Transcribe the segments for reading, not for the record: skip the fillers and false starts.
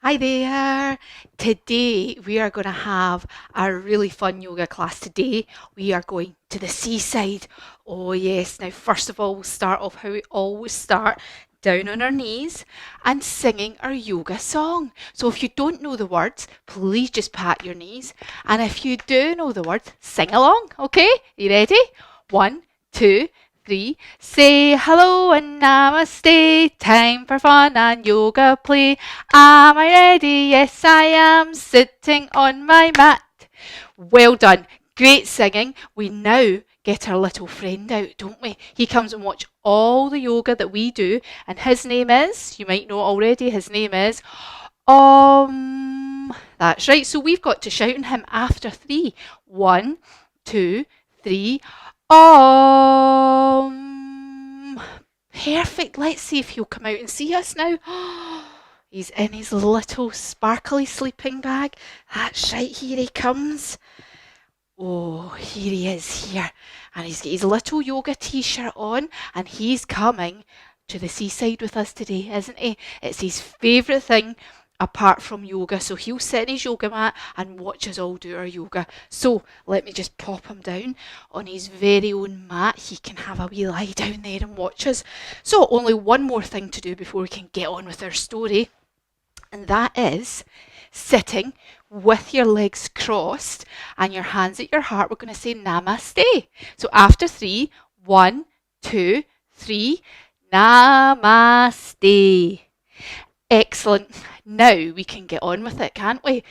Hi there. Today we are going to have a really fun yoga class. Today we are going to the seaside. Oh, yes. Now, first of all, we'll start off how we always start, down on our knees and singing our yoga song. So, if you don't know the words, please just pat your knees. And if you do know the words, sing along. Okay? You ready? 1, 2, 3. Say hello and namaste. Time for fun and yoga play. Am I ready? Yes, I am. Sitting on my mat. Well done. Great singing. We now get our little friend out, don't we? He comes and watch all the yoga that we do, and his name is, you might know already, his name is That's right. So we've got to shout in him after three. 1, 2, 3. Om. Perfect. Let's see if he'll come out and see us now. He's in his little sparkly sleeping bag. That's right. Here he comes. Oh, here he is here. And he's got his little yoga t-shirt on, and he's coming to the seaside with us today, isn't he? It's his favourite thing apart from yoga. So he'll sit in his yoga mat and watch us all do our yoga. So let me just pop him down on his very own mat. He can have a wee lie down there and watch us. So only one more thing to do before we can get on with our story. And that is sitting with your legs crossed and your hands at your heart. We're going to say namaste. So after three, 1, 2, 3, namaste. Excellent. Now we can get on with it, can't we?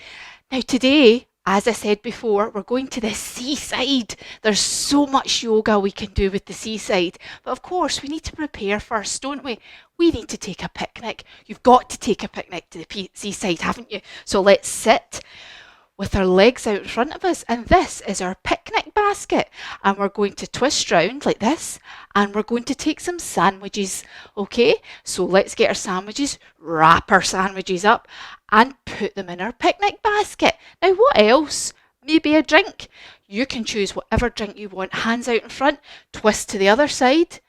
Now today, as I said before, we're going to the seaside. There's so much yoga we can do with the seaside. But of course, we need to prepare first, don't we? We need to take a picnic. You've got to take a picnic to the seaside, haven't you? So let's sit with our legs out in front of us, and this is our picnic basket, and we're going to twist round like this, and we're going to take some sandwiches. Okay, so let's get our sandwiches, wrap our sandwiches up and put them in our picnic basket. Now what else? Maybe a drink. You can choose whatever drink you want. Hands out in front, twist to the other side,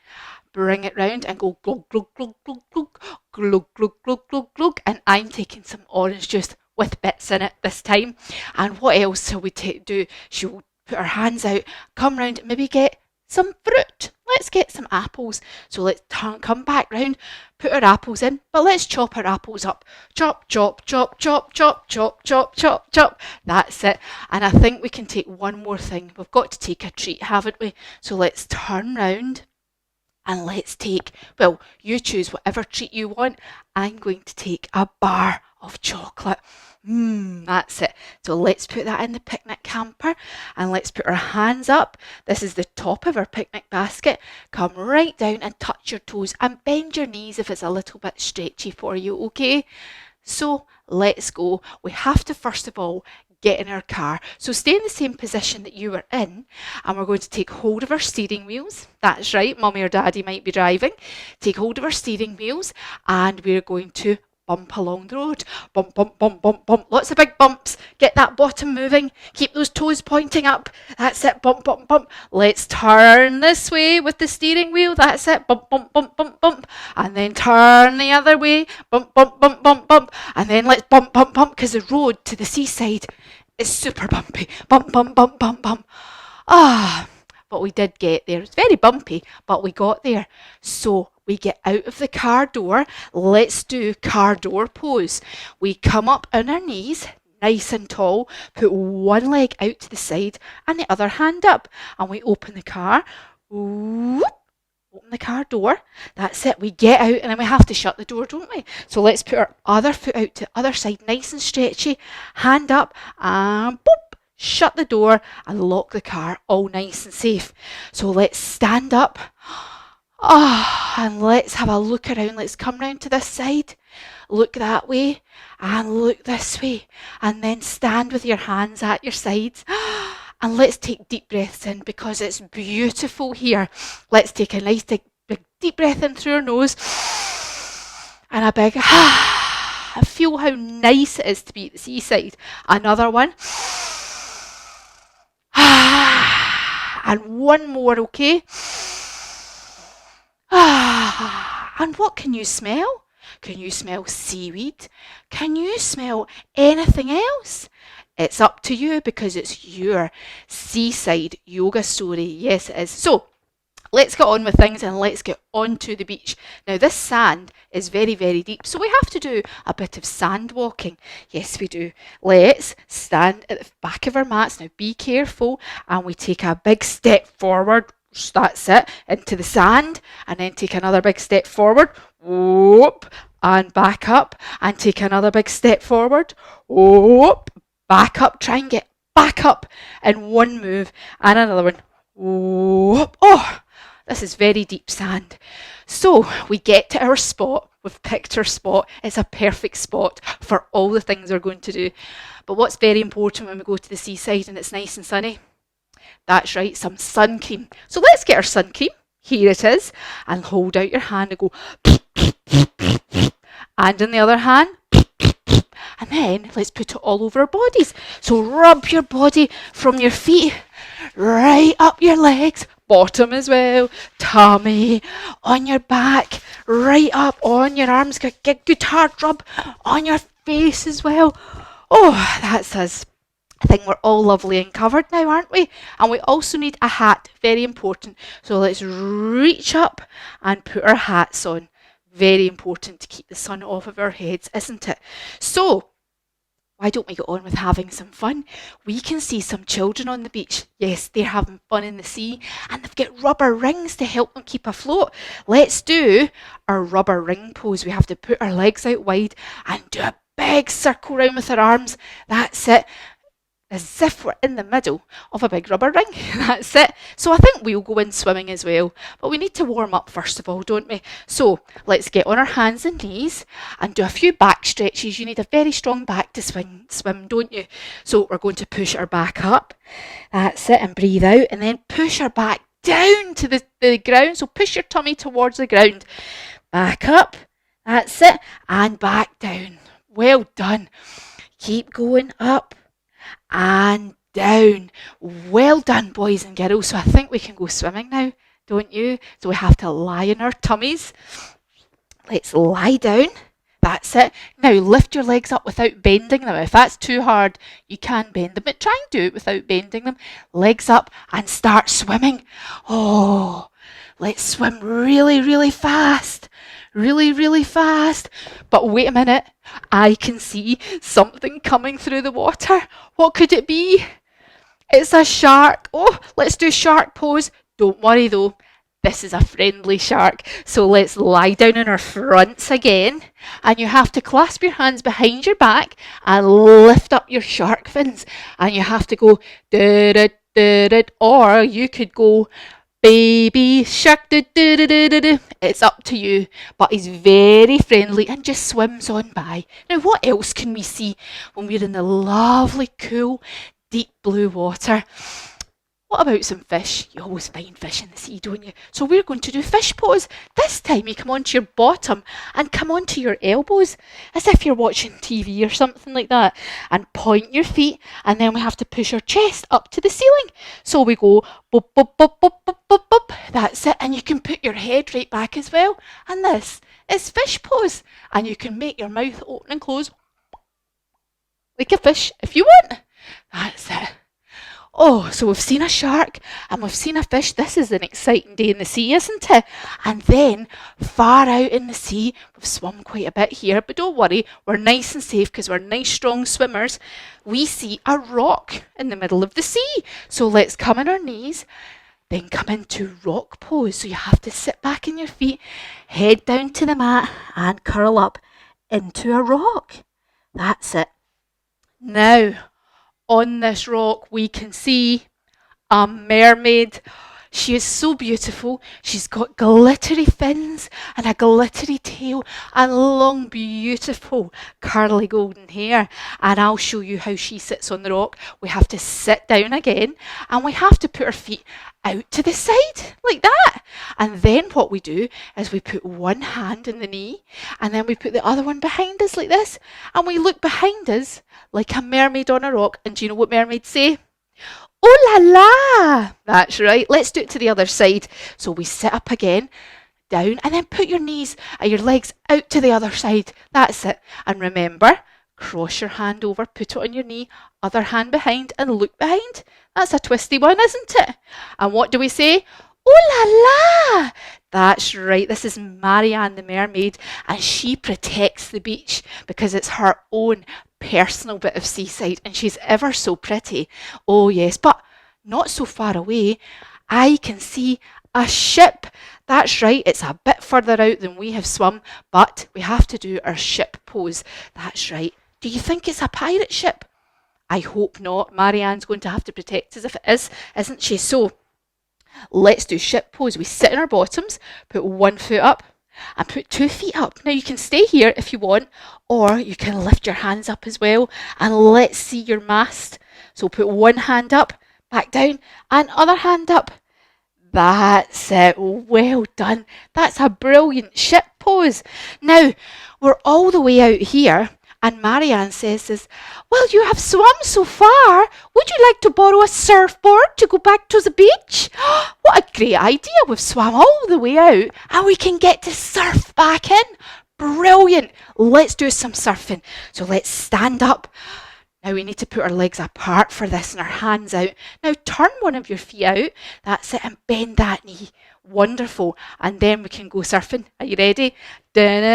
bring it round and go glug glug glug glug glug glug glug glug glug glug. And I'm taking some orange juice with bits in it this time. And what else shall we do? She'll put her hands out, come round, maybe get some fruit. Let's get some apples. So let's come back round, put our apples in, but let's chop our apples up. Chop, chop, chop, chop, chop, chop, chop, chop, chop. That's it. And I think we can take one more thing. We've got to take a treat, haven't we? So let's turn round and let's take, well, you choose whatever treat you want. I'm going to take a bar of chocolate. That's it. So let's put that in the picnic hamper and let's put our hands up. This is the top of our picnic basket. Come right down and touch your toes and bend your knees if it's a little bit stretchy for you, okay? So let's go. We have to first of all get in our car. So stay in the same position that you were in, and we're going to take hold of our steering wheels. That's right, mummy or daddy might be driving. Take hold of our steering wheels and we're going to bump along the road. Bump, bump, bump, bump, bump. Lots of big bumps. Get that bottom moving. Keep those toes pointing up. That's it. Bump, bump, bump. Let's turn this way with the steering wheel. That's it. Bump, bump, bump, bump, bump. And then turn the other way. Bump, bump, bump, bump, bump. And then let's bump, bump, bump, because the road to the seaside is super bumpy. Bump, bump, bump, bump, bump. But we did get there. It's very bumpy, but we got there. So we get out of the car door. Let's do car door pose. We come up on our knees, nice and tall, put one leg out to the side and the other hand up. And we open the car. Whoop, open the car door. That's it. We get out and then we have to shut the door, don't we? So let's put our other foot out to the other side, nice and stretchy. Hand up and boop. Shut the door and lock the car, all nice and safe. So let's stand up. And let's have a look around. Let's come round to this side. Look that way and look this way. And then stand with your hands at your sides. And let's take deep breaths in because it's beautiful here. Let's take a nice big deep breath in through our nose. And a big feel how nice it is to be at the seaside. Another one. And one more, okay? And what can you smell? Can you smell seaweed? Can you smell anything else? It's up to you because it's your seaside yoga story. Yes, it is. So, let's get on with things and let's get on to the beach. Now, this sand is very, very deep, so we have to do a bit of sand walking. Yes, we do. Let's stand at the back of our mats. Now, be careful, and we take a big step forward. That's it, into the sand, and then take another big step forward. Whoop, and back up, and take another big step forward. Whoop, back up. Try and get back up in one move, and another one. Whoop. Oh, this is very deep sand. So we get to our spot. We've picked our spot. It's a perfect spot for all the things we're going to do. But what's very important when we go to the seaside and it's nice and sunny? That's right, some sun cream. So let's get our sun cream. Here it is. And hold out your hand and go. And in the other hand. And then let's put it all over our bodies. So rub your body from your feet right up your legs, bottom as well, tummy, on your back, right up on your arms. Get good hard rub on your face as well. Oh, that's us. I think we're all lovely and covered now, aren't we? And we also need a hat, very important. So let's reach up and put our hats on. Very important to keep the sun off of our heads, isn't it? So, why don't we get on with having some fun? We can see some children on the beach. Yes, they're having fun in the sea, and they've got rubber rings to help them keep afloat. Let's do our rubber ring pose. We have to put our legs out wide and do a big circle round with our arms. That's it. As if we're in the middle of a big rubber ring. That's it. So I think we'll go in swimming as well. But we need to warm up first of all, don't we? So let's get on our hands and knees and do a few back stretches. You need a very strong back to swim, don't you? So we're going to push our back up. That's it. And breathe out. And then push our back down to the ground. So push your tummy towards the ground. Back up. That's it. And back down. Well done. Keep going up. And down. Well done, boys and girls. So I think we can go swimming now, don't you? So we have to lie on our tummies. Let's lie down. That's it. Now lift your legs up without bending them. If that's too hard, you can bend them, but try and do it without bending them. Legs up and start swimming. Oh, let's swim really, really fast. Really, really fast. But wait a minute. I can see something coming through the water. What could it be? It's a shark. Oh, let's do shark pose. Don't worry though. This is a friendly shark. So let's lie down on our fronts again. And you have to clasp your hands behind your back and lift up your shark fins. And you have to go da-da-da-da, or you could go baby shark, do-do-do-do-do. It's up to you, but he's very friendly and just swims on by. Now, what else can we see when we're in the lovely, cool, deep blue water? What about some fish? You always find fish in the sea, don't you? So we're going to do fish pose. This time you come onto your bottom and come onto your elbows as if you're watching TV or something like that, and point your feet, and then we have to push our chest up to the ceiling. So we go boop, boop, boop, boop, boop, boop, boop. That's it. And you can put your head right back as well. And this is fish pose. And you can make your mouth open and close like a fish if you want. That's it. Oh, so we've seen a shark and we've seen a fish. This is an exciting day in the sea, isn't it? And then far out in the sea, we've swum quite a bit here, but don't worry, we're nice and safe because we're nice, strong swimmers. We see a rock in the middle of the sea. So let's come on our knees, then come into rock pose. So you have to sit back in your feet, head down to the mat and curl up into a rock. That's it. Now, on this rock, we can see a mermaid. She is so beautiful. She's got glittery fins and a glittery tail and long, beautiful, curly golden hair. And I'll show you how she sits on the rock. We have to sit down again and we have to put our feet out to the side like that. And then what we do is we put one hand in the knee and then we put the other one behind us like this. And we look behind us like a mermaid on a rock. And do you know what mermaids say? Oh la la! That's right. Let's do it to the other side. So we sit up again. down and then put your knees and your legs out to the other side. That's it. And remember, cross your hand over, put it on your knee, other hand behind and look behind. That's a twisty one, isn't it? And what do we say? Oh la la! That's right, this is Marianne the mermaid, and she protects the beach because it's her own personal bit of seaside, and she's ever so pretty. Oh yes, but not so far away, I can see a ship. That's right, it's a bit further out than we have swum, but we have to do our ship pose. That's right. Do you think it's a pirate ship? I hope not. Marianne's going to have to protect us if it is, isn't she? So let's do ship pose. We sit in our bottoms, put one foot up and put 2 feet up. Now you can stay here if you want, or you can lift your hands up as well, and let's see your mast. So put one hand up, back down, and other hand up. That's it. Well done. That's a brilliant ship pose. Now we're all the way out here, and Marianne says this, well, you have swum so far. Would you like to borrow a surfboard to go back to the beach? What a great idea. We've swum all the way out and we can get to surf back in. Brilliant. Let's do some surfing. So let's stand up. Now we need to put our legs apart for this and our hands out. Now turn one of your feet out. That's it. And bend that knee. Wonderful. And then we can go surfing. Are you ready? Brilliant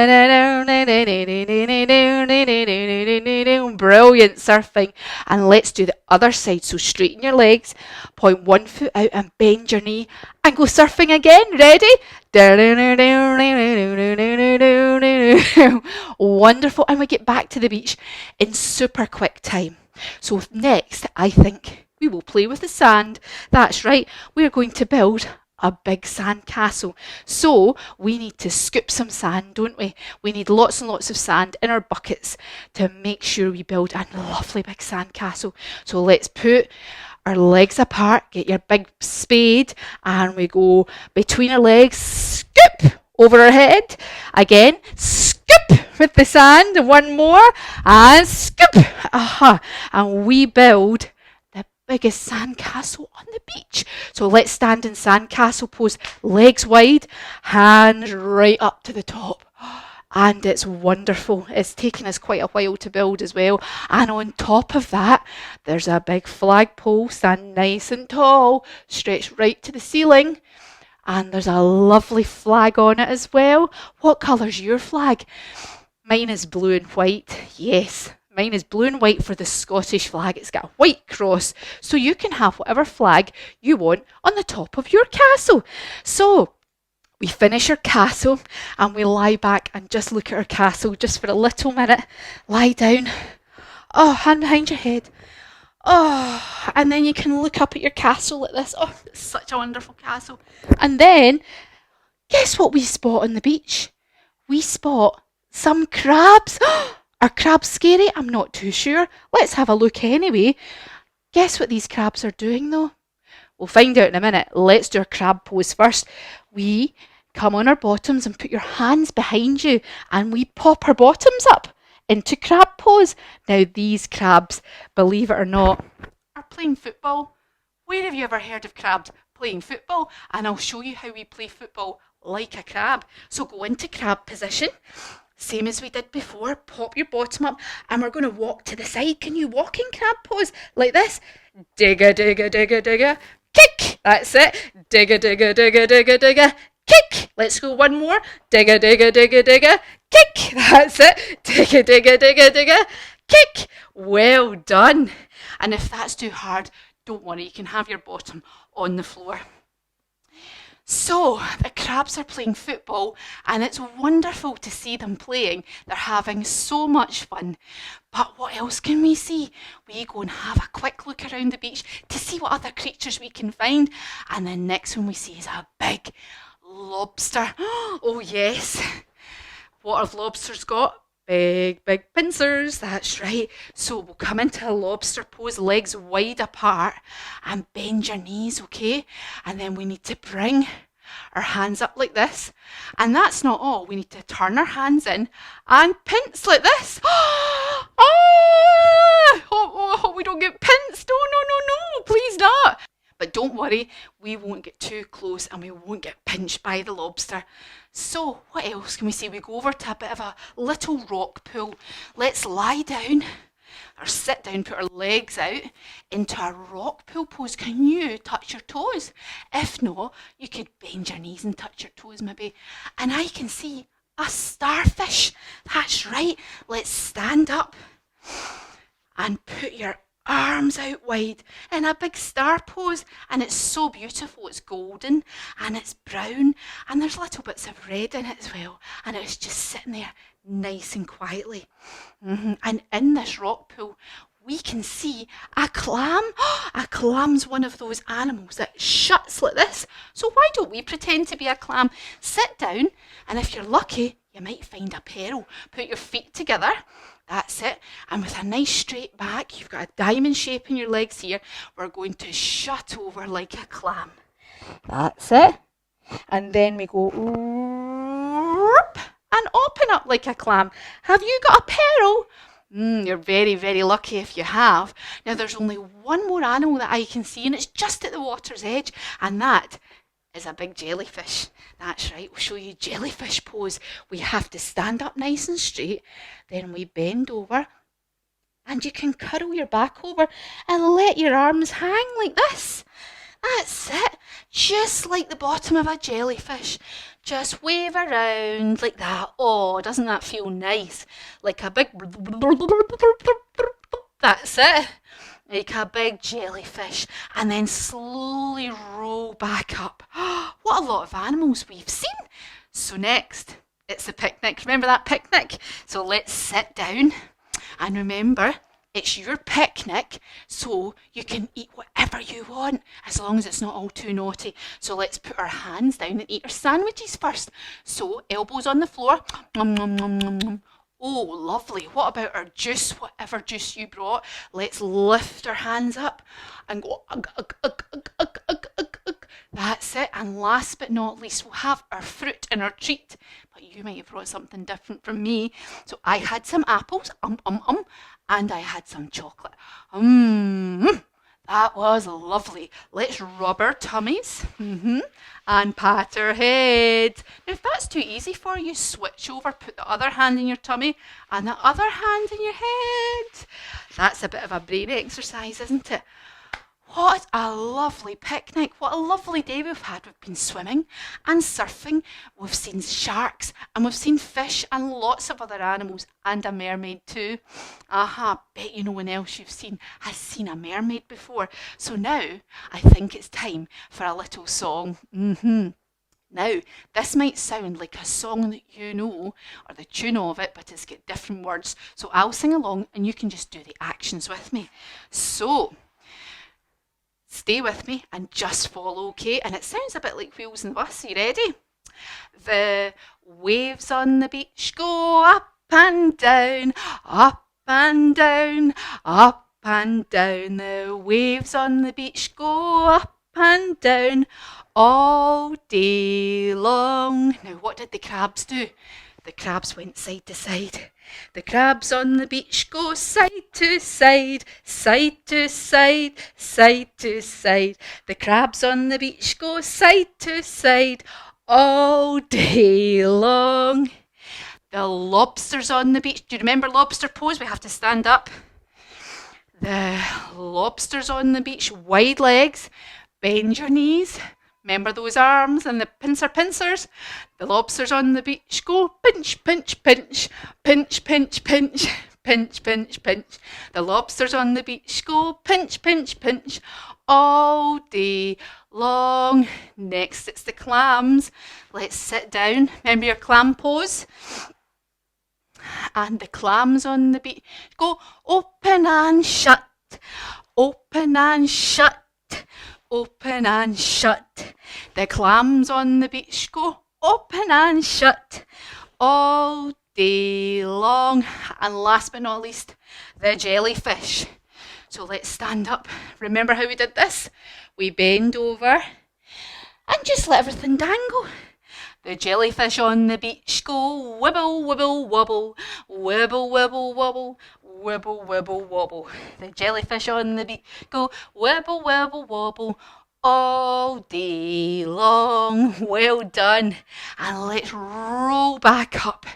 surfing. And let's do the other side. So straighten your legs, point one foot out and bend your knee and go surfing again. Ready? Wonderful. And we get back to the beach in super quick time. So next, I think we will play with the sand. That's right. We're going to build a big sand castle. So we need to scoop some sand, don't we? We need lots and lots of sand in our buckets to make sure we build a lovely big sand castle. So let's put our legs apart, get your big spade, and we go between our legs, scoop over our head. Again, scoop with the sand, and one more, and scoop. And we build biggest sand castle on the beach. So let's stand in sand castle pose, legs wide, hands right up to the top. And it's wonderful. It's taken us quite a while to build as well. And on top of that, there's a big flagpole, stand nice and tall, stretched right to the ceiling. And there's a lovely flag on it as well. What colour's your flag? Mine is blue and white. Yes. Mine is blue and white for the Scottish flag. It's got a white cross, so you can have whatever flag you want on the top of your castle. So we finish our castle and we lie back and just look at our castle just for a little minute. Lie down. Oh, hand behind your head. Oh, and then you can look up at your castle like this. Oh, it's such a wonderful castle. And then, guess what we spot on the beach? We spot some crabs. Are crabs scary? I'm not too sure. Let's have a look anyway. Guess what these crabs are doing though? We'll find out in a minute. Let's do our crab pose first. We come on our bottoms and put your hands behind you and we pop our bottoms up into crab pose. Now these crabs, believe it or not, are playing football. Where have you ever heard of crabs playing football? And I'll show you how we play football like a crab. So go into crab position. Same as we did before, pop your bottom up and we're going to walk to the side. Can you walk in crab pose like this? Digga, digga, digga, digga, kick. That's it. Digga, digga, digga, digga, digga, kick. Let's go one more. Digga, digga, digga, digga, kick. That's it. Digga, digga, digga, digga, kick. Well done. And if that's too hard, don't worry, you can have your bottom on the floor. So the crabs are playing football and it's wonderful to see them playing. They're having so much fun. But what else can we see? We go and have a quick look around the beach to see what other creatures we can find. And the next one we see is a big lobster. Oh yes. What have lobsters got? Big, big pincers, that's right. So we'll come into a lobster pose, legs wide apart, and bend your knees, okay? And then we need to bring our hands up like this. And that's not all. We need to turn our hands in and pinch like this. Oh, we don't get pinched. No, please not. But don't worry, we won't get too close and we won't get pinched by the lobster. So what else can we say? We go over to a bit of a little rock pool. Let's lie down or sit down, put our legs out into a rock pool pose. Can you touch your toes? If not, you could bend your knees and touch your toes maybe. And I can see a starfish. That's right. Let's stand up and put your arms out wide in a big star pose, and it's so beautiful. It's golden and it's brown and there's little bits of red in it as well, and it's just sitting there nice and quietly. And in this rock pool we can see a clam. A clam's one of those animals that shuts like this, so why don't we pretend to be a clam? Sit down, and if you're lucky you might find a pearl. Put your feet together. That's it. And with a nice straight back, you've got a diamond shape in your legs here, we're going to shut over like a clam. That's it. And then we go and open up like a clam. Have you got a pearl? You're very, very lucky if you have. Now there's only one more animal that I can see, and it's just at the water's edge, and that is a big jellyfish. That's right, we'll show you jellyfish pose. We have to stand up nice and straight, then we bend over, and you can curl your back over and let your arms hang like this. That's it, just like the bottom of a jellyfish. Just wave around like that. Oh, doesn't that feel nice? Like a big... That's it. Like a big jellyfish, and then slowly roll back up. What a lot of animals we've seen. So next, it's the picnic. Remember that picnic? So let's sit down, and remember, it's your picnic, so you can eat whatever you want, as long as it's not all too naughty. So let's put our hands down and eat our sandwiches first. So elbows on the floor. Nom, nom, nom, nom, nom. Oh, lovely. What about our juice? Whatever juice you brought. Let's lift our hands up and go ugh, ugh, ugh, ugh, ugh, ugh, ugh, ugh. That's it. And last but not least, we'll have our fruit and our treat. But you might have brought something different from me. So I had some apples, and I had some chocolate. That was lovely. Let's rub our tummies and pat our head. Now, if that's too easy for you, switch over, put the other hand in your tummy and the other hand in your head. That's a bit of a brain exercise, isn't it? What a lovely picnic. What a lovely day we've had. We've been swimming and surfing. We've seen sharks and we've seen fish and lots of other animals and a mermaid too. Bet you no one else you've seen has seen a mermaid before. So now I think it's time for a little song. Now, this might sound like a song that you know, or the tune of it, but it's got different words. So I'll sing along and you can just do the actions with me. So, stay with me and just follow, okay? And it sounds a bit like Wheels in the Bus. Are you ready? The waves on the beach go up and down, up and down, up and down. The waves on the beach go up and down all day long. Now, what did the crabs do? The crabs went side to side. The crabs on the beach go side to side, side to side, side to side. The crabs on the beach go side to side all day long. The lobsters on the beach. Do you remember lobster pose? We have to stand up. The lobsters on the beach, wide legs, bend your knees. Remember those arms and the pincers? The lobsters on the beach go pinch, pinch, pinch, pinch, pinch, pinch, pinch, pinch, pinch. The lobsters on the beach go pinch, pinch, pinch all day long. Next, it's the clams. Let's sit down. Remember your clam pose? And the clams on the beach go open and shut, open and shut, open and shut. The clams on the beach go open and shut all day long. And last but not least, the jellyfish. So let's stand up. Remember how we did this? We bend over and just let everything dangle. The jellyfish on the beach go wibble, wibble, wobble, wibble, wibble, wobble, wibble, wibble, wobble. The jellyfish on the beach go wibble, wibble, wobble all day long. Well done. And let's roll back up.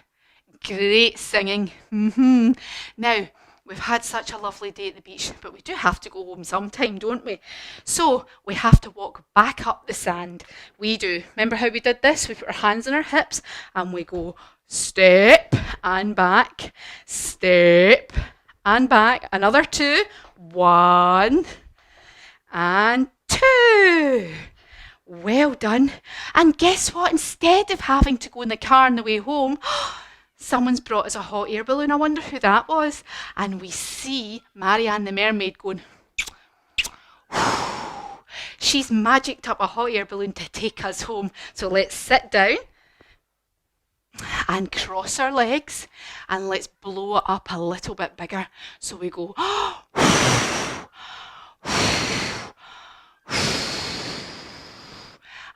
Great singing. Now, we've had such a lovely day at the beach, but we do have to go home sometime, don't we? So we have to walk back up the sand. We do. Remember how we did this? We put our hands on our hips and we go step and back, step and back. Another 2. 1 and 2. Well done. And guess what? Instead of having to go in the car on the way home, someone's brought us a hot air balloon. I wonder who that was. And we see Marianne the mermaid going, she's magicked up a hot air balloon to take us home. So let's sit down and cross our legs and let's blow it up a little bit bigger. So we go,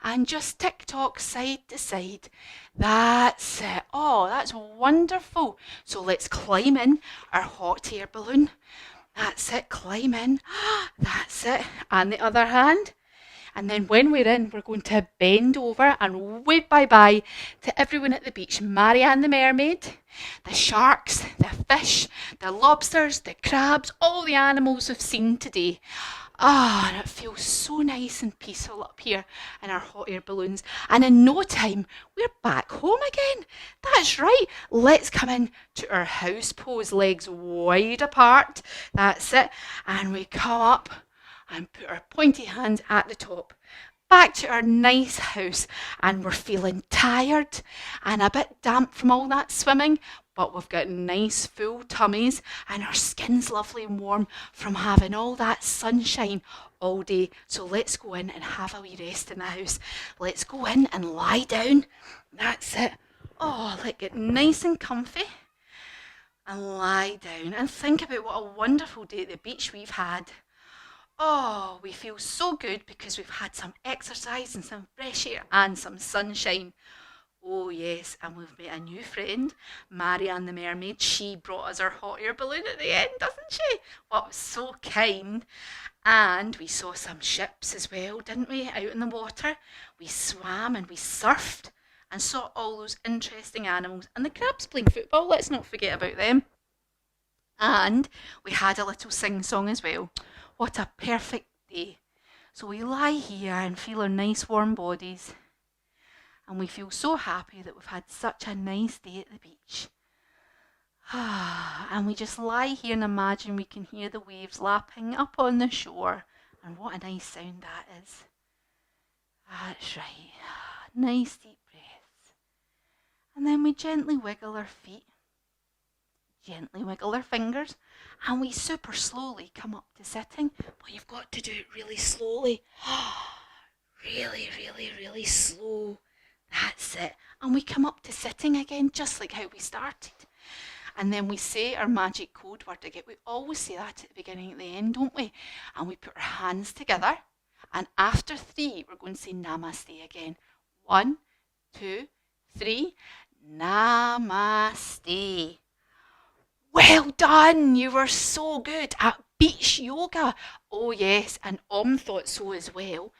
and just tick-tock side to side. That's it. Oh, that's wonderful. So let's climb in our hot air balloon. That's it, climb in. That's it. And the other hand. And then when we're in, we're going to bend over and wave bye-bye to everyone at the beach. Marianne the mermaid, the sharks, the fish, the lobsters, the crabs, all the animals we've seen today. And it feels so nice and peaceful up here in our hot air balloons. And in no time, we're back home again. That's right. Let's come in to our house pose, legs wide apart. That's it. And we come up and put our pointy hands at the top. Back to our nice house. And we're feeling tired and a bit damp from all that swimming. But we've got nice full tummies and our skin's lovely and warm from having all that sunshine all day. So let's go in and have a wee rest in the house. Let's go in and lie down. That's it. Oh, let's get nice and comfy and lie down and think about what a wonderful day at the beach we've had. Oh, we feel so good because we've had some exercise and some fresh air and some sunshine. Oh yes, and we've met a new friend, Marianne the mermaid. She brought us our hot air balloon at the end, doesn't she? Well, it was so kind. And we saw some ships as well, didn't we, out in the water? We swam and we surfed and saw all those interesting animals. And the crabs playing football, let's not forget about them. And we had a little sing-song as well. What a perfect day. So we lie here and feel our nice warm bodies. And we feel so happy that we've had such a nice day at the beach. And we just lie here and imagine we can hear the waves lapping up on the shore. And what a nice sound that is. That's right. Nice deep breaths. And then we gently wiggle our feet. Gently wiggle our fingers. And we super slowly come up to sitting. But you've got to do it really slowly. Really, really, really slow. That's it. And we come up to sitting again, just like how we started. And then we say our magic code word again. We always say that at the beginning and the end, don't we? And we put our hands together. And after 3, we're going to say namaste again. 1, 2, 3. Namaste. Well done. You were so good at beach yoga. Oh yes, and Om thought so as well.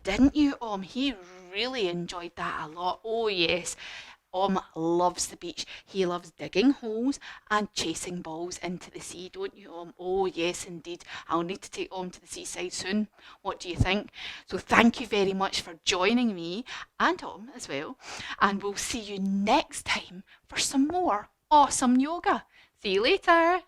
Didn't you, Om? He really enjoyed that a lot. Oh yes, Om loves the beach. He loves digging holes and chasing balls into the sea, don't you, Om? Oh yes, indeed. I'll need to take Om to the seaside soon. What do you think? So thank you very much for joining me and Om as well. And we'll see you next time for some more awesome yoga. See you later.